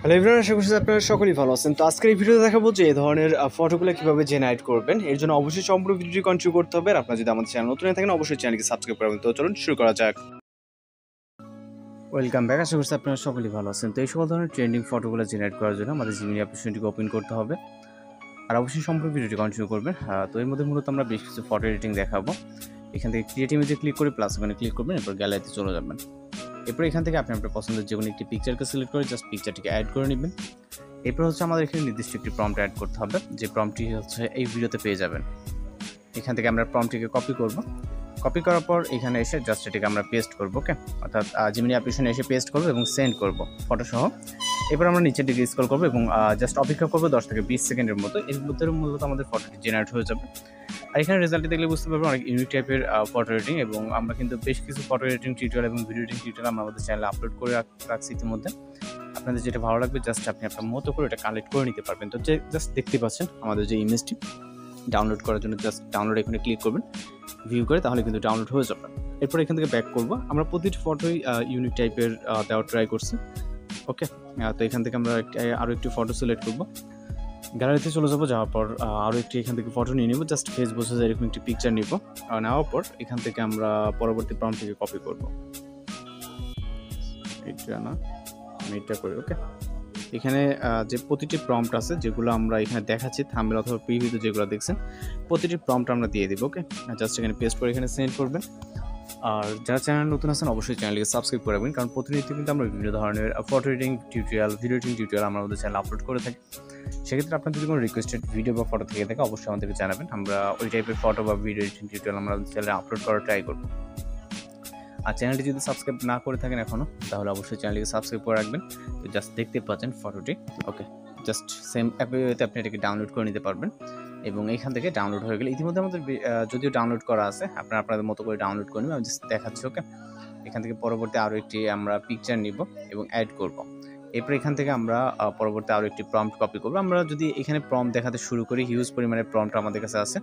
Hello everyone, আশা করছি আপনারা সকলেই ভালো আছেন। তো আজকের এই ভিডিওতে দেখাবো যে এই ধরনের ফটোগুলো কীভাবে জেনারেট করবেন। এর জন্য অবশ্যই সম্পূর্ণ ভিডিওটি কন্টিনিউ করতে হবে। আর আপনারা যদি আমাদের চ্যানেল নতুন হয়ে থাকেন অবশ্যই চ্যানেলকে সাবস্ক্রাইব করবেন। তো চলুন শুরু করা যাক। ওয়েলকাম ব্যাক, আশা করছি আপনারা সকলেই ভালো আছেন। তো এই সকল ধরনের ট্রেন্ডিং ফটোগুলো জেনারেট করার জন্য আমাদের জিমিনি অ্যাপ্লিকেশনটিকে ওপেন করতে হবে। আর অবশ্যই সম্পূর্ণ ভিডিওটি কন্টিনিউ করবেন। তো এর মধ্যে মূলত আমরা বেশ কিছু ফটো এডিটিং দেখাবো। এখান থেকে ক্রিয়েট ইমেজে ক্লিক করে প্লাস ওখানে ক্লিক করবেন, এরপর গ্যালারিতে চলে যাবেন। এরপর এখান থেকে আপনি আপনার পছন্দের যে কোনো একটি পিকচারকে সিলেক্ট করে জাস্ট পিকচারটিকে অ্যাড করে নেবেন। এরপর হচ্ছে আমাদের এখানে নির্দিষ্ট একটি প্রম্পট অ্যাড করতে হবে, যে প্রম্পটটি হচ্ছে এই ভিডিওতে পেয়ে যাবেন। এখান থেকে আমরা প্রম্পটটিকে কপি করব। কপি করার পর এখানে এসে জাস্ট এটাকে আমরা পেস্ট করব। ওকে, অর্থাৎ জিমিনি অ্যাপ্লিকেশনে এসে পেস্ট করব এবং সেন্ড করব ফটো সহ। এরপর আমরা নিচের দিকে স্ক্রল করব এবং জাস্ট অপেক্ষা করব 10 থেকে 20 সেকেন্ডের মতো। এর মধ্যে মূলত আমাদের ফটোটি জেনারেট হয়ে যাবে। আর এখানে রেজাল্টটি দেখলে বুঝতে পারবেন অনেক ইউনিক টাইপের ফটো এডিটিং, এবং আমরা কিন্তু বেশ কিছু ফটো এডিটিং টিউটোরিয়াল এবং ভিডিও এডিটিং টিউটোরিয়াল আমরা আমাদের চ্যানেলে আপলোড করে রাখছি ইতিমধ্যে। আপনাদের যেটা ভালো লাগবে জাস্ট আপনি আপনার মতো করে এটা কালেক্ট করে নিতে পারবেন। তো জাস্ট দেখতে পাচ্ছেন আমাদের যে ইমেজটি ডাউনলোড করার জন্য জাস্ট ডাউনলোড এখানে ক্লিক করবেন, ভিউ করে, তাহলে কিন্তু ডাউনলোড হয়ে যাবে। এরপর এখান থেকে ব্যাক করব। আমরা প্রতিটি ফটোই ইউনিক টাইপের দেওয়ার ট্রাই করছি। ওকে, তো এখান থেকে আমরা আরও একটি ফটো সিলেক্ট করব, গ্যালারিতে চলে যাবো। যাওয়ার পর আরও একটি এখান থেকে ফটো নিয়ে নেব, জাস্ট ফেস বসে এরকম একটি পিকচার নিব। নেওয়ার পর এখান থেকে আমরা পরবর্তী প্রম্পট থেকে কপি করব। এটা না, আমি এটা করি। ওকে, এখানে যে প্রতিটি প্রম্পট আছে যেগুলো আমরা এখানে দেখাচ্ছি থাম্বনেল অথবা প্রিভিউতে যেগুলো দেখছেন, প্রতিটি প্রম্পট আমরা দিয়ে দিব। ওকে, জাস্ট এখানে পেস্ট করে এখানে সেন্ড করবেন। আর যারা চ্যানেল নতুন আছেন অবশ্যই চ্যানেলকে সাবস্ক্রাইব করে রাখবেন, কারণ প্রতিনিয়ত কিন্তু আমরা বিভিন্ন ধরনের photo editing tutorial, video editing tutorial আমরা আমাদের চ্যানেলে আপলোড করে থাকি। সেক্ষেত্রে আপনার যদি কোনো রিকোয়েস্টেড ভিডিও বা ফটো থেকে থাকে অবশ্যই আমাদেরকে জানাবেন। আমরা ওই টাইপের ফটো বা ভিডিও এডিটিং টিউটোরিয়াল আমরা আমাদের চ্যানেলে আপলোড করার ট্রাই করব। আর চ্যানেলটি যদি সাবস্ক্রাইব না করে থাকেন এখনও, তাহলে অবশ্যই চ্যানেলটিকে সাবস্ক্রাইব করে রাখবেন। তো জাস্ট দেখতে পাচ্ছেন ফটোটি। ওকে, জাস্ট সেম অ্যাপে আপনি এটাকে ডাউনলোড করে নিতে পারবেন, এবং এইখান থেকে ডাউনলোড হয়ে গেলে ইতিমধ্যে আমাদের যদিও ডাউনলোড করা আছে, আপনারা আপনাদের মতো করে ডাউনলোড করে নেবেন। আমি জাস্ট দেখাচ্ছি। ওকে, এখান থেকে পরবর্তী আরও একটি আমরা পিকচার নিব এবং অ্যাড করব। এরপর এখান থেকে আমরা পরবর্তী আরও একটি প্রম্পট কপি করবো। আমরা যদি এখানে প্রম্পট দেখাতে শুরু করি, হিউজ পরিমাণে প্রম্পট আমাদের কাছে আছে।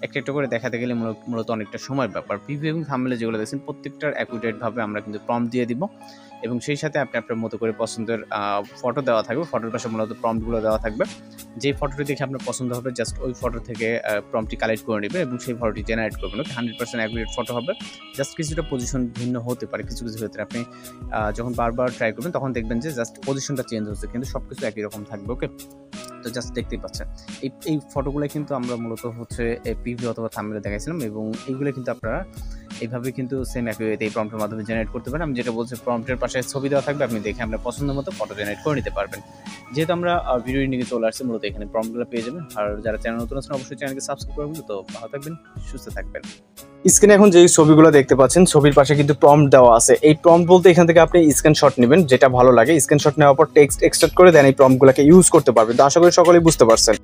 একটা একটা করে দেখাতে গেলে মূলত অনেকটা সময়ের ব্যাপার। প্রিভিউ এবং থাম্বনেলে যেগুলো দেখছেন প্রত্যেকটার অ্যাকুরেটভাবে আমরা কিন্তু প্রম্পট দিয়ে দিব, এবং সেই সাথে আপনি আপনার মতো করে পছন্দের ফটো দেওয়া থাকবে। ফটোর পাশে মূলত প্রম্পটগুলো দেওয়া থাকবে। যেই ফটোটি দেখে আপনার পছন্দ হবে জাস্ট ওই ফটো থেকে প্রম্পটটি কালেক্ট করে নেবেন এবং সেই ফটোটি জেনারেট করবেন। ওকে, 100% অ্যাকুরেট ফটো হবে। জাস্ট কিছুটা পজিশন ভিন্ন হতে পারে কিছু কিছু ক্ষেত্রে। আপনি যখন বারবার ট্রাই করবেন তখন দেখবেন যে জাস্ট পজিশনটা চেঞ্জ হচ্ছে, কিন্তু সব কিছু একই রকম থাকবে। ওকে, তো জাস্ট দেখতেই পাচ্ছেন এই ফটোগুলো কিন্তু আমরা মূলত হচ্ছে প্রিভিউ অথবা থাম্বনেলে দেখাইছিলাম, এবং এইগুলো কিন্তু আপনারা এইভাবে কিন্তু সেম এই প্রম্পটের মাধ্যমে জেনারেট করতে পারেন। আমি যেটা বলছি, প্রম্পটের পাশে ছবি দেওয়া থাকবে, আপনি দেখে আপনার পছন্দ মতো ফটো জেনারেট করে নিতে পারবেন। যেহেতু আমরা ভিডিও এডিটিংয়ে চলে আসছি, মূলত এখানে প্রম্পটগুলো পেয়ে যাবেন। আর যারা চ্যানেল নতুন আছেন অবশ্যই চ্যানেলকে সাবস্ক্রাইব করবেন। তো ভালো থাকবেন, সুস্থ থাকবেন। স্ক্রিনে এখন যে ছবিগুলো দেখতে পাচ্ছেন, ছবির পাশে কিন্তু প্রম্পট দেওয়া আছে। এই প্রম্পট বলতে এখান থেকে আপনি স্ক্রিনশট নেবেন, যেটা ভালো লাগে। স্ক্রিনশট নেওয়ার পর টেক্সট এক্সট্রাক্ট করে দেন এই প্রম্পটগুলোকে ইউজ করতে পারবেন। তো আশা করি সকলেই বুঝতে পারছেন।